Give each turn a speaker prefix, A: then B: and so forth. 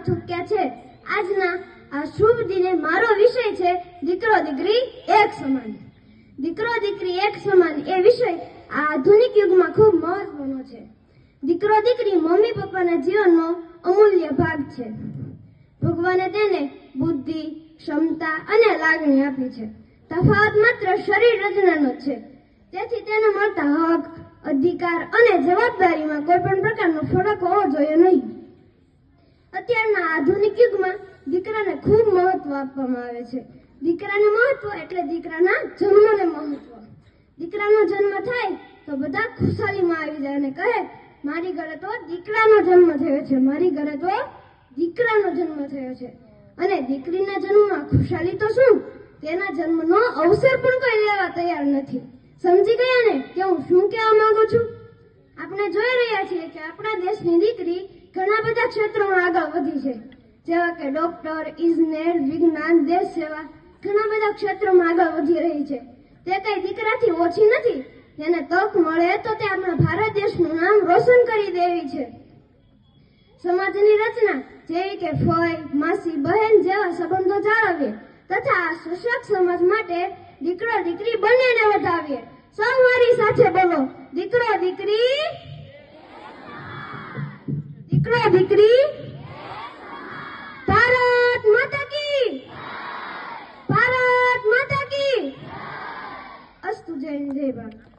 A: થૂક્યા છે। આજના આ શુભ દિને મારો વિષય છે દીકરો દીકરી એક સમાન। દીકરો દીકરી એક સમાન એ વિષય આ આધુનિક યુગમાં ખૂબ મહત્વનો છે। દીકરો દીકરી મમ્મી પપ્પાના જીવનનો અમૂલ્ય ભાગ છે। ભગવાને તેને બુદ્ધિ, ક્ષમતા અને લાગણી આપી છે। તફાવત માત્ર શરીર રચનાનો જ છે। તેથી તેને મળતા હક, અધિકાર અને જવાબદારીમાં કોઈ પણ પ્રકારનો ફરક હોવો જોઈએ નહીં। અત્યારના આધુનિક યુગમાં દીકરાને ખૂબ મહત્વ આપવામાં આવે છે। દીકરાને મહત્વ એટલે દીકરાના જન્મને મહત્વ। દીકરાનો જન્મ થાય તો બધા ખુશાલીમાં આવી જાય અને કહે, મારી ઘરે તો દીકરાનો જન્મ થયો છે, મારી ઘરે તો દીકરાનો જન્મ થયો છે। અને દીકરીના જન્મમાં ખુશાલી તો શું, તેના જન્મનો અવસર પણ કોઈ લેવા તૈયાર નથી। સમજી ગયા ને કે હું શું કહેવા માંગુ છું? આપણે જોઈ રહ્યા છીએ કે આપણા દેશની દીકરી ઘણા બધા ક્ષેત્રોમાં આગળ વધી છે, જેવા કે ડોક્ટર, ઇજનેર, વિજ્ઞાન, દેશ સેવા, ઘણા બધા ક્ષેત્રોમાં આગળ વધી રહી છે। તે કઈ દીકરાથી ઓછી નથી। તેને તક મળે તો તે આપણા ભારત દેશનું નામ રોશન કરી દેવી છે। સમાજની રચના જેવી કે ફઈ, માસી, બહેન જેવા સંબંધો જાળવીએ તથા આ સશક્ત સમાજ માટે દીકરો દીકરી બંનેને વધાવીએ। સૌ મારી સાથે બોલો, દીકરો દીકરી, દીકરો દીકરી, ભારત માતા કી, ભારત માતા કી। અસ્તુ, જય હિન્દ, જય ભારત।